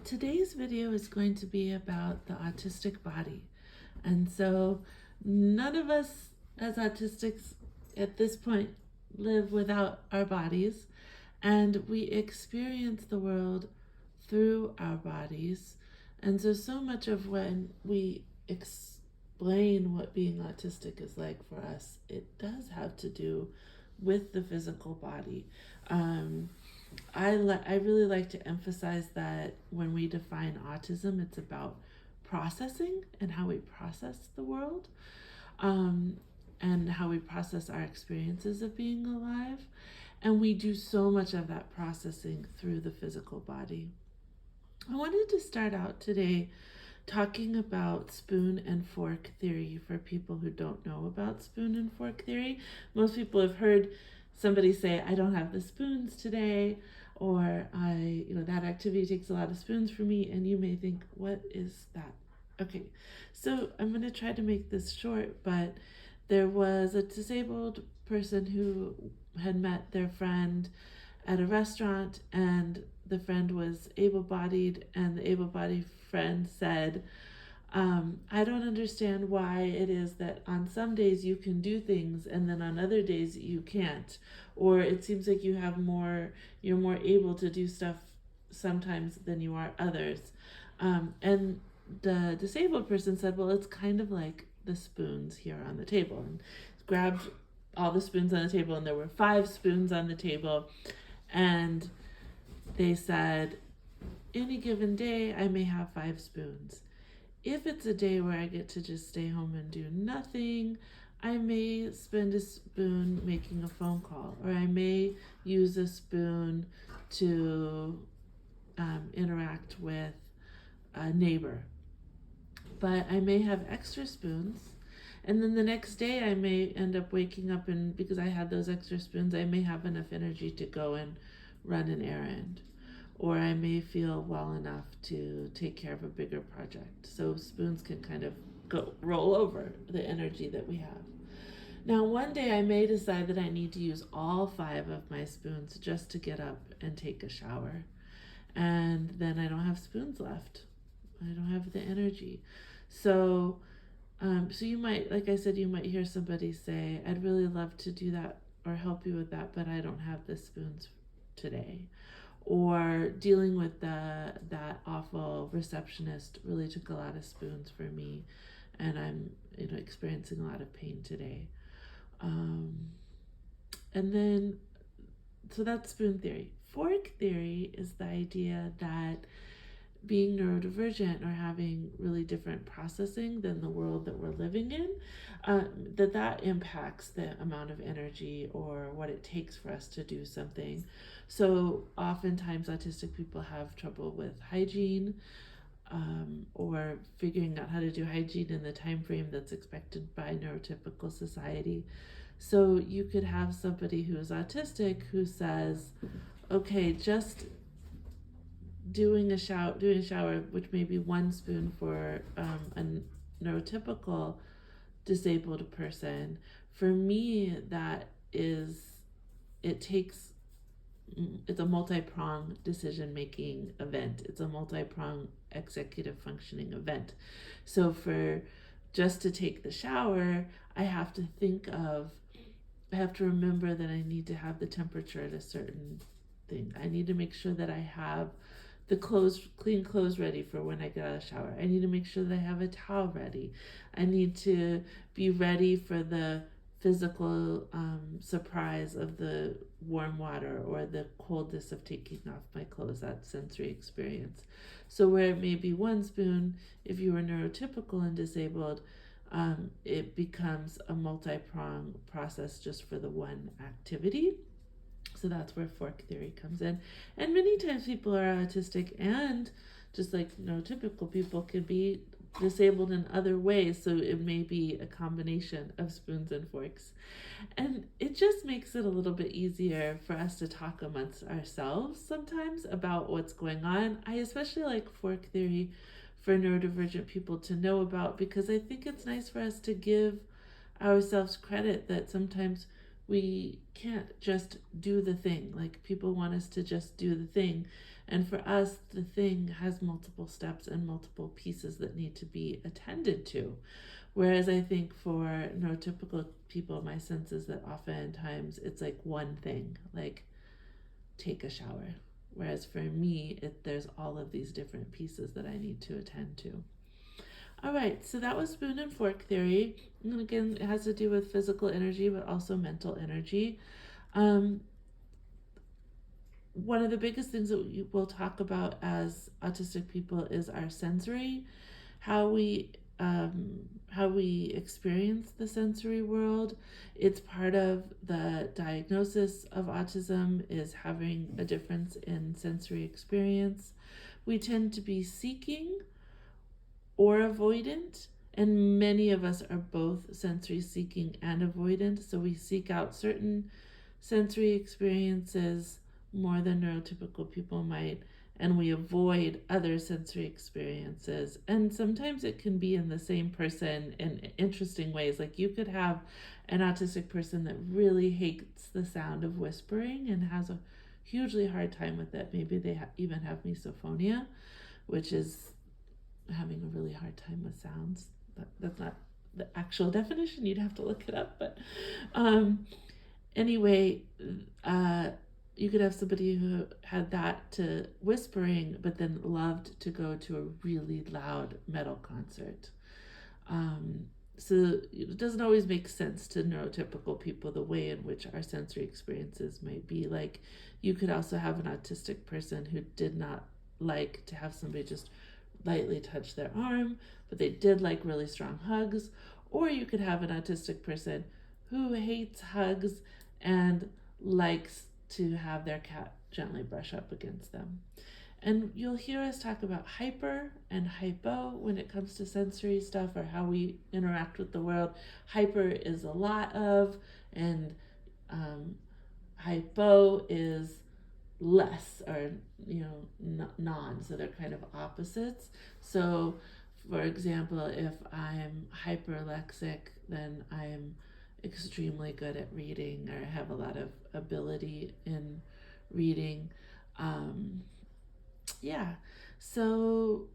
Today's video is going to be about the autistic body. And so none of us as autistics at this point live without our bodies, and we experience the world through our bodies. And so much of when we explain what being autistic is like for us, it does have to do with the physical body. Um, I really like to emphasize that when we define autism, it's about processing and how we process the world, um, and how we process our experiences of being alive. And we do so much of that processing through the physical body. I wanted to start out today talking about spoon and fork theory for people who don't know about spoon and fork theory. Most people have heard somebody say, I don't have the spoons today, or that activity takes a lot of spoons for me, and you may think, what is that? Okay, so I'm going to try to make this short, but there was a disabled person who had met their friend at a restaurant, and the friend was able-bodied, and the able-bodied friend said, I don't understand why it is that on some days you can do things and then on other days you can't. Or it seems like you're more able to do stuff sometimes than you are others. And the disabled person said, well, it's kind of like the spoons here on the table. And grabbed all the spoons on the table, and there were 5 spoons on the table. And they said, any given day, I may have 5 spoons. If it's a day where I get to just stay home and do nothing, I may spend a spoon making a phone call, or I may use a spoon to interact with a neighbor. But I may have extra spoons, and then the next day I may end up waking up, and because I had those extra spoons, I may have enough energy to go and run an errand, or I may feel well enough to take care of a bigger project. So spoons can kind of roll over the energy that we have. Now, one day I may decide that I need to use all 5 of my spoons just to get up and take a shower. And then I don't have spoons left. I don't have the energy. So you might, like I said, you might hear somebody say, I'd really love to do that or help you with that, but I don't have the spoons today. Or dealing with that awful receptionist really took a lot of spoons for me, and I'm experiencing a lot of pain today. And then, so that's spoon theory. Fork theory is the idea that being neurodivergent or having really different processing than the world that we're living in, that impacts the amount of energy or what it takes for us to do something. So oftentimes autistic people have trouble with hygiene, or figuring out how to do hygiene in the time frame that's expected by neurotypical society. So you could have somebody who is autistic who says, okay, just doing a shower, which may be 1 spoon for a neurotypical disabled person. For me, it takes it's a multi-pronged decision-making event. It's a multi-pronged executive functioning event. So for just to take the shower, I have to remember that I need to have the temperature at a certain thing. I need to make sure that I have the clean clothes ready for when I get out of the shower. I need to make sure that I have a towel ready. I need to be ready for the physical surprise of the warm water or the coldness of taking off my clothes, that sensory experience. So where it may be 1 spoon, if you are neurotypical and disabled, it becomes a multi-pronged process just for the one activity. So that's where fork theory comes in. And many times people are autistic, and just like neurotypical people can be disabled in other ways. So it may be a combination of spoons and forks. And it just makes it a little bit easier for us to talk amongst ourselves sometimes about what's going on. I especially like fork theory for neurodivergent people to know about, because I think it's nice for us to give ourselves credit that sometimes we can't just do the thing. Like, people want us to just do the thing. And for us, the thing has multiple steps and multiple pieces that need to be attended to. Whereas I think for neurotypical people, my sense is that oftentimes it's like one thing, like take a shower. Whereas for me, there's all of these different pieces that I need to attend to. All right, so that was spoon and fork theory. And again, it has to do with physical energy, but also mental energy. One of the biggest things that we'll talk about as autistic people is our sensory, how we experience the sensory world. It's part of the diagnosis of autism, is having a difference in sensory experience. We tend to be seeking or avoidant, and many of us are both sensory seeking and avoidant. So we seek out certain sensory experiences more than neurotypical people might, and we avoid other sensory experiences. And sometimes it can be in the same person in interesting ways. Like, you could have an autistic person that really hates the sound of whispering and has a hugely hard time with it. Maybe they even have misophonia, which is having a really hard time with sounds. That's not the actual definition. You'd have to look it up. But anyway, you could have somebody who had that to whispering, but then loved to go to a really loud metal concert. So it doesn't always make sense to neurotypical people the way in which our sensory experiences may be. Like, you could also have an autistic person who did not like to have somebody just lightly touch their arm, but they did like really strong hugs. Or you could have an autistic person who hates hugs and likes to have their cat gently brush up against them. And you'll hear us talk about hyper and hypo when it comes to sensory stuff, or how we interact with the world. Hyper is a lot of, and hypo is less, or non. So they're kind of opposites. So for example, if I'm hyperlexic, then I'm extremely good at reading, or have a lot of ability in reading. So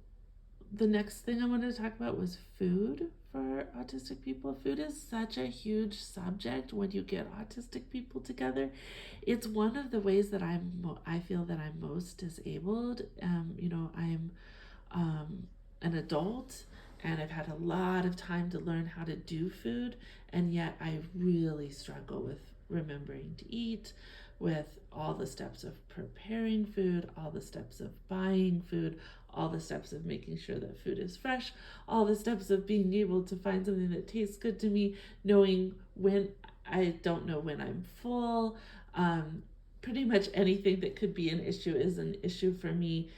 the next thing I wanted to talk about was food for autistic people. Food is such a huge subject when you get autistic people together. It's one of the ways that I feel that I'm most disabled. I'm an adult, and I've had a lot of time to learn how to do food, and yet I really struggle with remembering to eat, with all the steps of preparing food, all the steps of buying food, all the steps of making sure that food is fresh, all the steps of being able to find something that tastes good to me, knowing when I don't know when I'm full. Pretty much anything that could be an issue is an issue for me.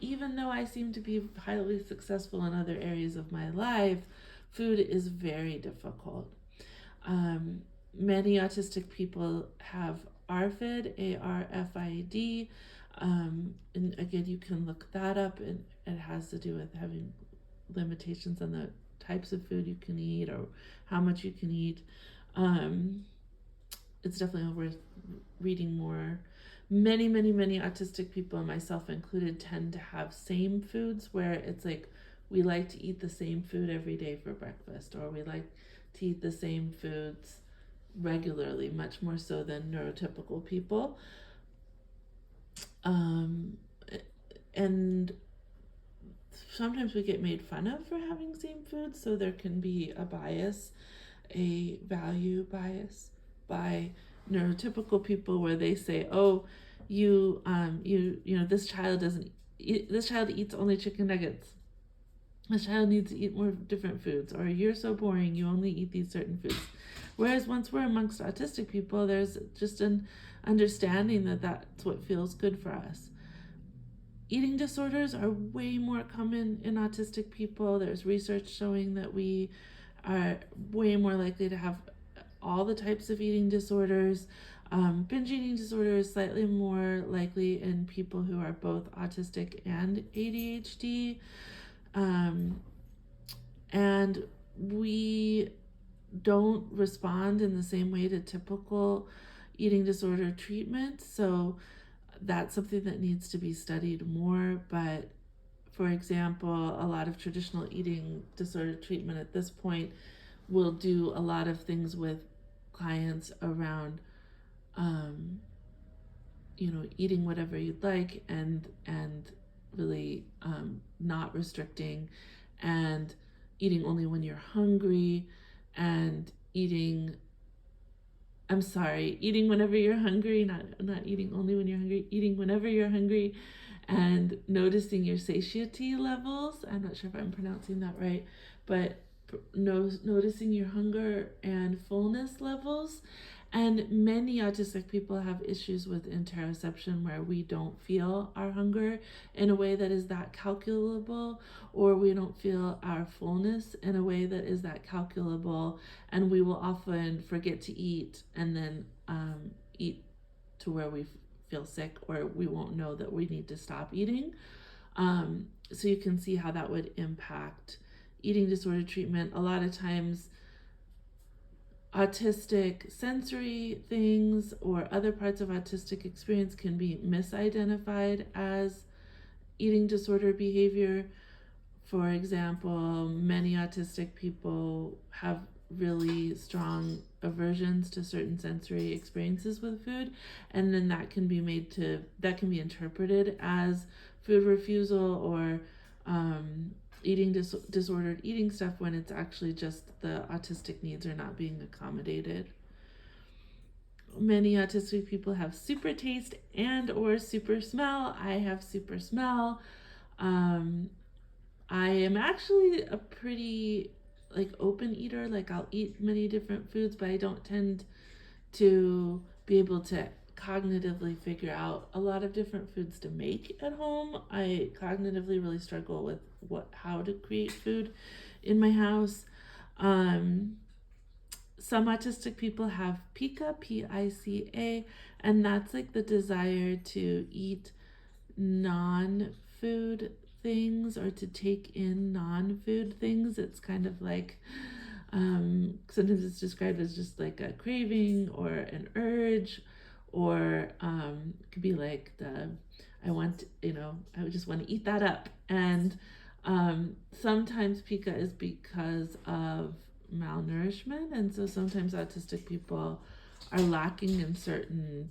Even though I seem to be highly successful in other areas of my life, food is very difficult. Many autistic people have ARFID, ARFID. And again, you can look that up, and it has to do with having limitations on the types of food you can eat or how much you can eat. It's definitely worth reading more. Many autistic people, myself included, tend to have same foods, where it's like we like to eat the same food every day for breakfast, or we like to eat the same foods regularly, much more so than neurotypical people. And sometimes we get made fun of for having same foods, so there can be a bias, a value bias by neurotypical people, where they say, "Oh, this child doesn't eat, this child eats only chicken nuggets. This child needs to eat more different foods," or "You're so boring, you only eat these certain foods." Whereas once we're amongst autistic people, there's just an understanding that that's what feels good for us. Eating disorders are way more common in autistic people. There's research showing that we are way more likely to have all the types of eating disorders. Binge eating disorder is slightly more likely in people who are both autistic and ADHD. And we don't respond in the same way to typical eating disorder treatment. So that's something that needs to be studied more. But for example, a lot of traditional eating disorder treatment at this point will do a lot of things with clients around eating whatever you'd like, and really not restricting, and eating only when you're hungry, and eating whenever you're hungry, not eating only when you're hungry, eating whenever you're hungry, and noticing your satiety levels. I'm not sure if I'm pronouncing that right, but noticing your hunger and fullness levels. And many autistic people have issues with interoception, where we don't feel our hunger in a way that is that calculable, or we don't feel our fullness in a way that is that calculable, and we will often forget to eat, and then eat to where we feel sick, or we won't know that we need to stop eating. So you can see how that would impact eating disorder treatment. A lot of times autistic sensory things or other parts of autistic experience can be misidentified as eating disorder behavior. For example, many autistic people have really strong aversions to certain sensory experiences with food, and then that can be interpreted as food refusal, or disordered eating stuff, when it's actually just the autistic needs are not being accommodated. Many autistic people have super taste and or super smell. I have super smell. I am actually a pretty open eater. I'll eat many different foods, but I don't tend to be able to cognitively figure out a lot of different foods to make at home. I cognitively really struggle with how to create food in my house. Some autistic people have pica, P-I-C-A, and that's the desire to eat non-food things, or to take in non-food things. It's kind of sometimes it's described as just a craving or an urge, or it could be I just want to eat that up. And sometimes pica is because of malnourishment, and so sometimes autistic people are lacking in certain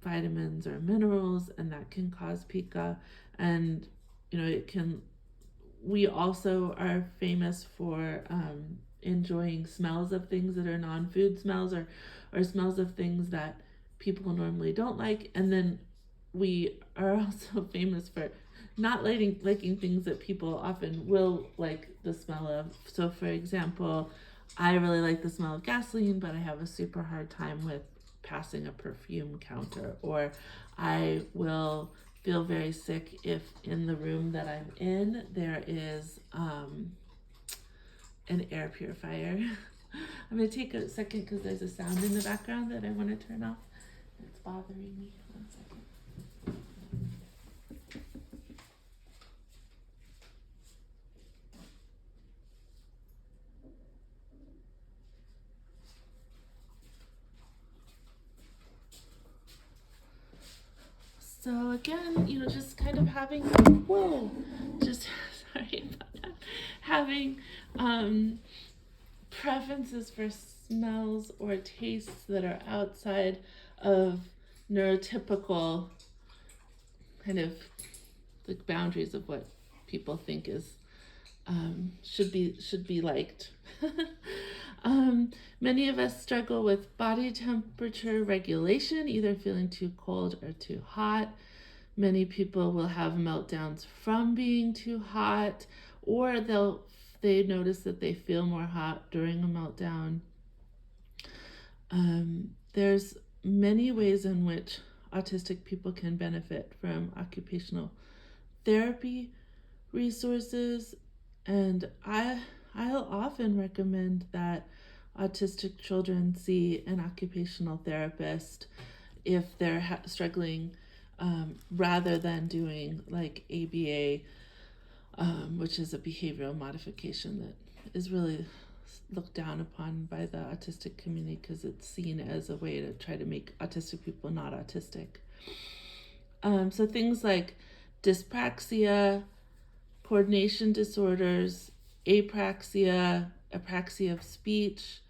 vitamins or minerals, and that can cause pica. And we also are famous for enjoying smells of things that are non-food smells, or smells of things that people normally don't like. And then we are also famous for not liking things that people often will like the smell of. So for example, I really like the smell of gasoline, but I have a super hard time with passing a perfume counter, or I will feel very sick if in the room that I'm in there is an air purifier. I'm going to take a second because there's a sound in the background that I want to turn off. It's bothering me. 1 second. So again, just kind of having, sorry about that, having preferences for smells or tastes that are outside of neurotypical kind of boundaries of what people think is should be liked. Many of us struggle with body temperature regulation, either feeling too cold or too hot. Many people will have meltdowns from being too hot, or they notice that they feel more hot during a meltdown. There's many ways in which autistic people can benefit from occupational therapy resources, and I'll often recommend that autistic children see an occupational therapist if they're struggling, rather than doing ABA, which is a behavioral modification that is really looked down upon by the autistic community because it's seen as a way to try to make autistic people not autistic. So things like dyspraxia, coordination disorders, apraxia, apraxia of speech,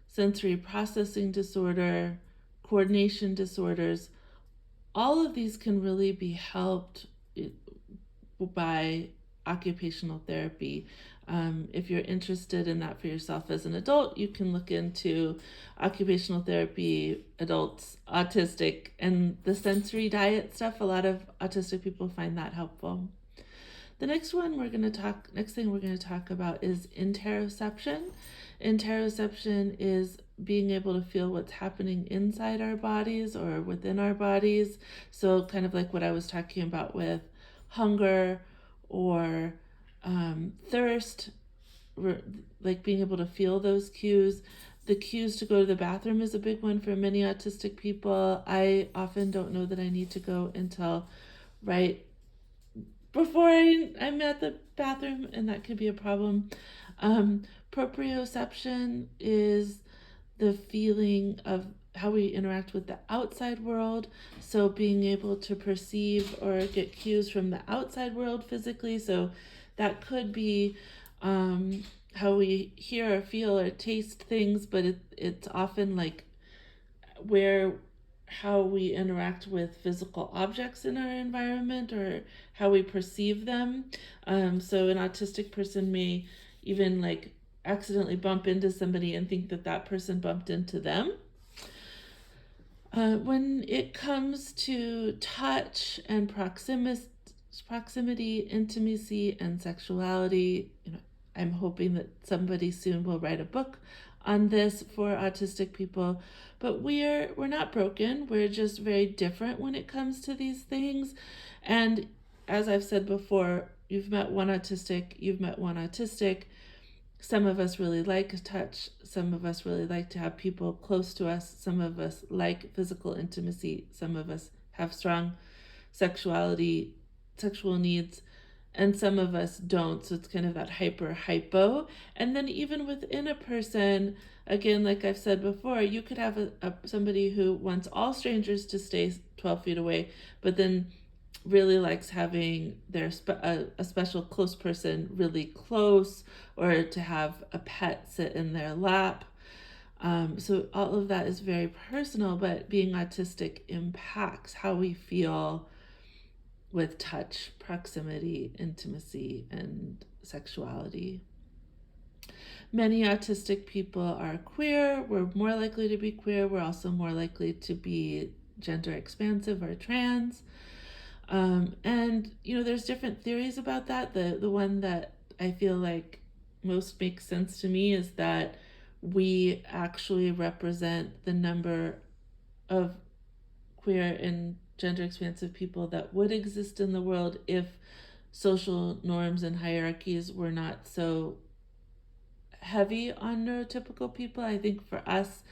sensory processing disorder, coordination disorders, all of these can really be helped by occupational therapy. If you're interested in that for yourself as an adult, you can look into occupational therapy, adults, autistic, and the sensory diet stuff. A lot of autistic people find that helpful. The next thing we're going to talk about is interoception. Interoception is being able to feel what's happening inside our bodies or within our bodies. So kind of like what I was talking about with hunger or thirst, like being able to feel those cues. The cues to go to the bathroom is a big one for many autistic people. I often don't know that I need to go until right before I'm at the bathroom, and that could be a problem. Proprioception is the feeling of how we interact with the outside world. So being able to perceive or get cues from the outside world physically. So that could be how we hear or feel or taste things, but it's often like how we interact with physical objects in our environment or how we perceive them. So an autistic person may even like accidentally bump into somebody and think that that person bumped into them. When it comes to touch and proximity, intimacy, and sexuality, I'm hoping that somebody soon will write a book on this for autistic people. But we're not broken. We're just very different when it comes to these things. And as I've said before, you've met one autistic. Some of us really like touch. Some of us really like to have people close to us. Some of us like physical intimacy. Some of us have strong sexual needs, and some of us don't. So it's kind of that hypo. And then even within a person, again, like I've said before, you could have somebody who wants all strangers to stay 12 feet away, but then really likes having a special close person really close, or to have a pet sit in their lap. So all of that is very personal, but being autistic impacts how we feel with touch, proximity, intimacy, and sexuality. Many autistic people are queer. We're more likely to be queer. We're also more likely to be gender expansive or trans. And there's different theories about that. The one that I feel like most makes sense to me is that we actually represent the number of queer and gender expansive people that would exist in the world if social norms and hierarchies were not so heavy on neurotypical people. I think for us,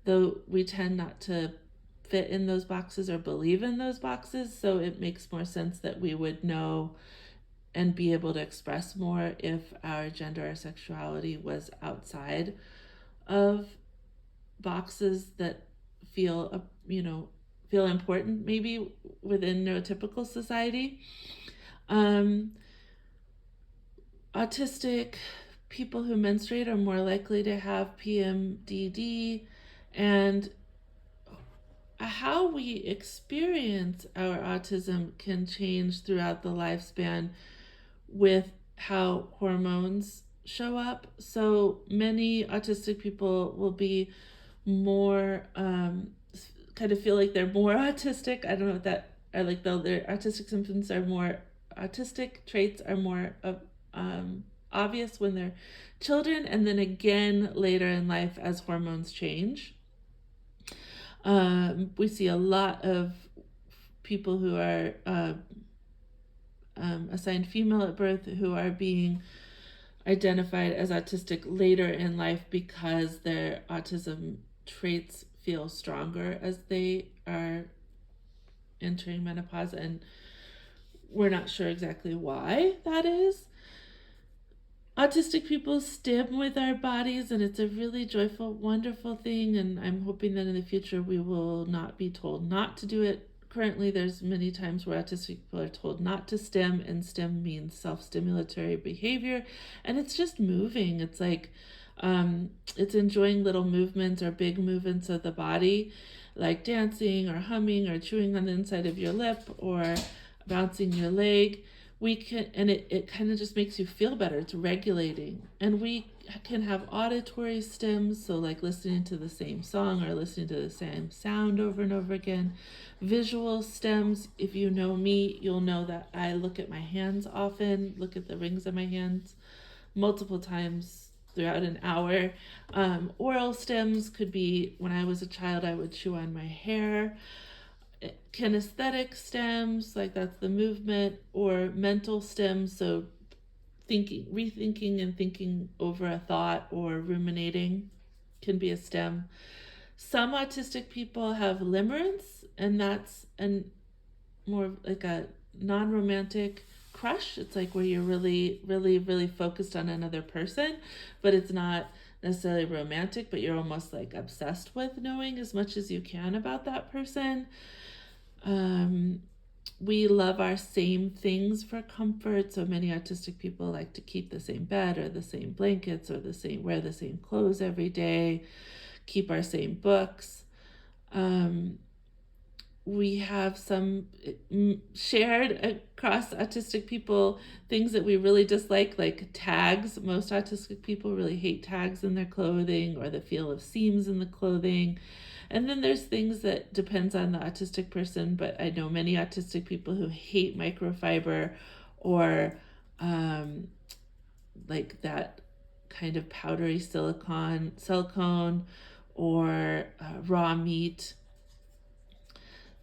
though, we tend not to fit in those boxes or believe in those boxes, so it makes more sense that we would know and be able to express more if our gender or sexuality was outside of boxes that feel important maybe within neurotypical society. Autistic people who menstruate are more likely to have PMDD, and how we experience our autism can change throughout the lifespan with how hormones show up. So many autistic people will be more kind of feel like they're more autistic. I don't know what that are like, though. Their autistic symptoms are more autistic traits are more obvious when they're children, and then again later in life as hormones change. We see a lot of people who are assigned female at birth who are being identified as autistic later in life because their autism traits feel stronger as they are entering menopause, and we're not sure exactly why that is. Autistic people stim with our bodies, and it's a really joyful, wonderful thing. And I'm hoping that in the future we will not be told not to do it. Currently, there's many times where autistic people are told not to stim, and stim means self-stimulatory behavior, and it's just moving. It's like it's enjoying little movements or big movements of the body, like dancing or humming or chewing on the inside of your lip or bouncing your leg. We can, and it kind of just makes you feel better. It's regulating. And we can have auditory stims, so like listening to the same song or listening to the same sound over and over again. Visual stems, if you know me, you'll know that I look at my hands often, look at the rings of my hands multiple times throughout an hour. Oral stems could be when I was a child, I would chew on my hair. Kinesthetic stems, like that's the movement, or mental stems, so thinking, rethinking, and thinking over a thought or ruminating can be a stem. Some autistic people have limerence, and that's more like a non-romantic crush. It's like where you're really, really, really focused on another person, but it's not necessarily romantic, but you're almost like obsessed with knowing as much as you can about that person. We love our same things for comfort. So many autistic people like to keep the same bed or the same blankets or wear the same clothes every day, keep our same books. We have some shared across autistic people things that we really dislike, like tags. Most autistic people really hate tags in their clothing or the feel of seams in the clothing. And then there's things that depends on the autistic person, but I know many autistic people who hate microfiber or like that kind of powdery silicone or raw meat.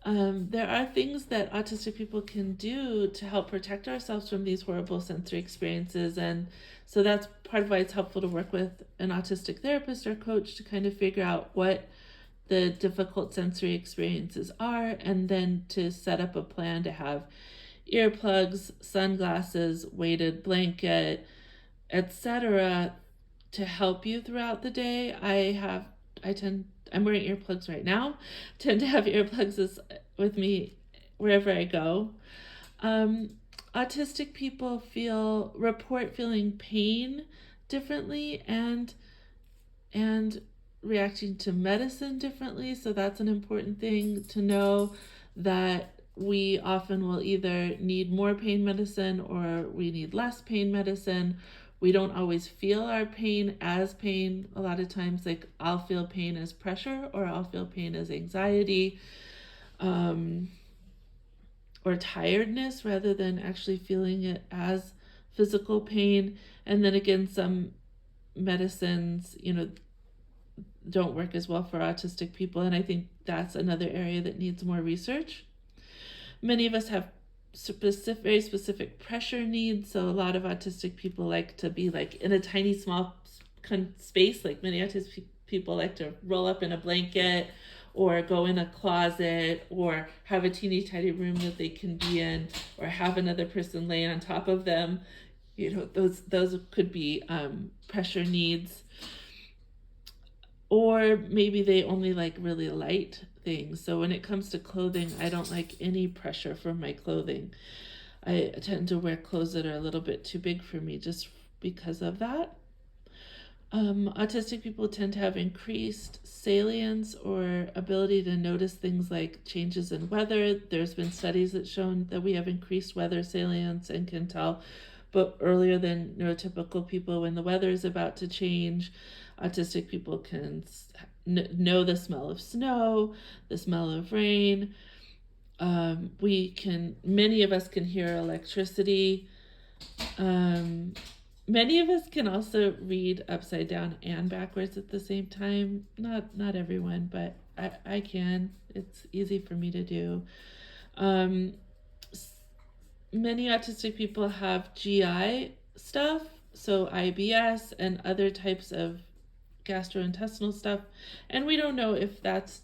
There are things that autistic people can do to help protect ourselves from these horrible sensory experiences. And so that's part of why it's helpful to work with an autistic therapist or coach to kind of figure out what the difficult sensory experiences are, and then to set up a plan to have earplugs, sunglasses, weighted blanket, etc. to help you throughout the day. I'm wearing earplugs right now. Tend to have earplugs with me wherever I go. Autistic people report feeling pain differently and reacting to medicine differently. So that's an important thing to know, that we often will either need more pain medicine or we need less pain medicine. We don't always feel our pain as pain. A lot of times, like I'll feel pain as pressure or I'll feel pain as anxiety or tiredness rather than actually feeling it as physical pain. And then again, some medicines, don't work as well for autistic people, and I think that's another area that needs more research. Many of us have very specific pressure needs, so a lot of autistic people like to be like in a tiny small space. Like many autistic people like to roll up in a blanket or go in a closet or have a teeny tiny room that they can be in or have another person lay on top of them. Those could be pressure needs. Or maybe they only like really light things. So when it comes to clothing, I don't like any pressure from my clothing. I tend to wear clothes that are a little bit too big for me just because of that. Autistic people tend to have increased salience or ability to notice things like changes in weather. There's been studies that shown that we have increased weather salience and can tell but earlier than neurotypical people when the weather is about to change. Autistic people can know the smell of snow, the smell of rain. Many of us can hear electricity. Many of us can also read upside down and backwards at the same time. Not everyone, but I can. It's easy for me to do. Many autistic people have GI stuff, so IBS and other types of gastrointestinal stuff, and we don't know if that's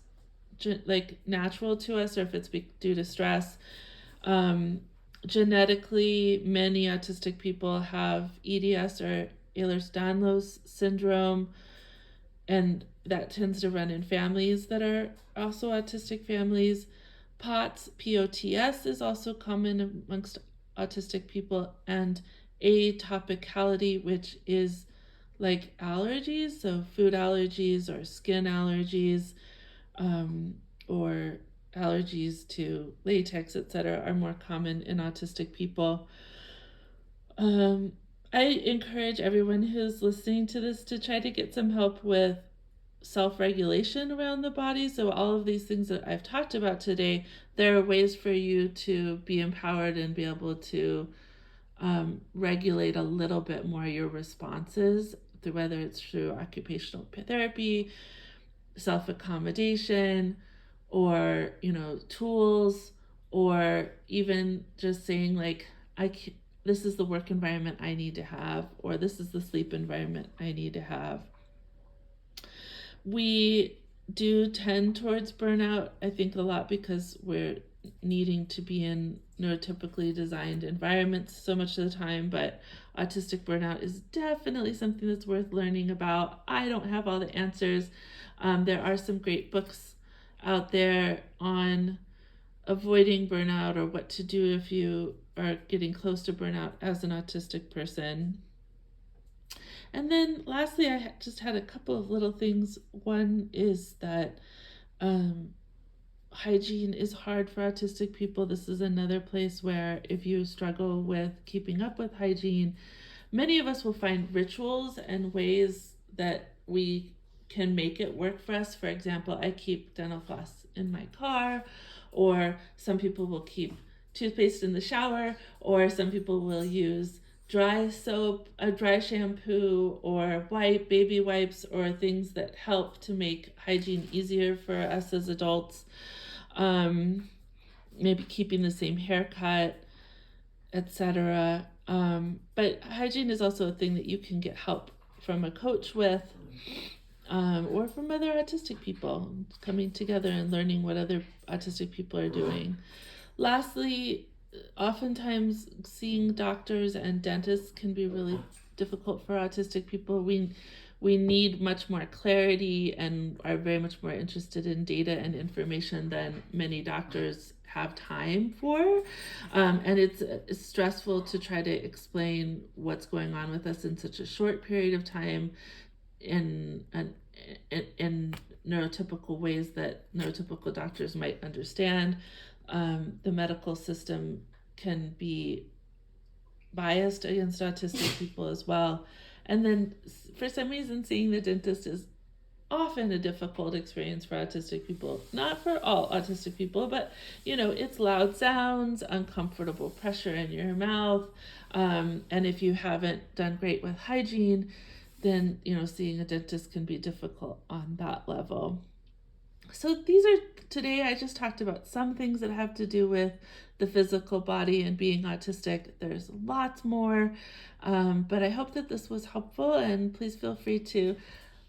like natural to us or if it's due to stress. Genetically, many autistic people have EDS or Ehlers-Danlos syndrome, and that tends to run in families that are also autistic families. POTS, P-O-T-S, is also common amongst autistic people, and atopicality, which is like allergies, so food allergies or skin allergies, or allergies to latex, etc., are more common in autistic people. I encourage everyone who's listening to this to try to get some help with self-regulation around the body. So all of these things that I've talked about today, there are ways for you to be empowered and be able to regulate a little bit more your responses, whether it's through occupational therapy, self-accommodation, or tools, or even just saying like, this is the work environment I need to have, or this is the sleep environment I need to have. We do tend towards burnout, I think, a lot because we're needing to be in neurotypically designed environments so much of the time, but autistic burnout is definitely something that's worth learning about. I don't have all the answers. There are some great books out there on avoiding burnout or what to do if you are getting close to burnout as an autistic person. And then lastly, I just had a couple of little things. One is that hygiene is hard for autistic people. This is another place where if you struggle with keeping up with hygiene, many of us will find rituals and ways that we can make it work for us. For example, I keep dental floss in my car, or some people will keep toothpaste in the shower, or some people will use dry soap, a dry shampoo, or baby wipes, or things that help to make hygiene easier for us as adults. Maybe keeping the same haircut, etc. But hygiene is also a thing that you can get help from a coach with, or from other autistic people, coming together and learning what other autistic people are doing. Lastly, oftentimes seeing doctors and dentists can be really difficult for autistic people. We need much more clarity and are very much more interested in data and information than many doctors have time for. And it's stressful to try to explain what's going on with us in such a short period of time in neurotypical ways that neurotypical doctors might understand. The medical system can be biased against autistic people as well. And then for some reason, seeing the dentist is often a difficult experience for autistic people. Not for all autistic people, but it's loud sounds, uncomfortable pressure in your mouth. And if you haven't done great with hygiene, then seeing a dentist can be difficult on that level. So today I just talked about some things that have to do with the physical body and being autistic. There's lots more, but I hope that this was helpful, and please feel free to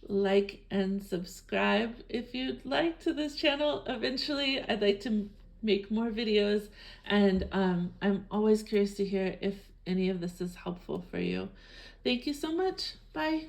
like and subscribe if you'd like to this channel. Eventually, I'd like to make more videos, and I'm always curious to hear if any of this is helpful for you. Thank you so much. Bye.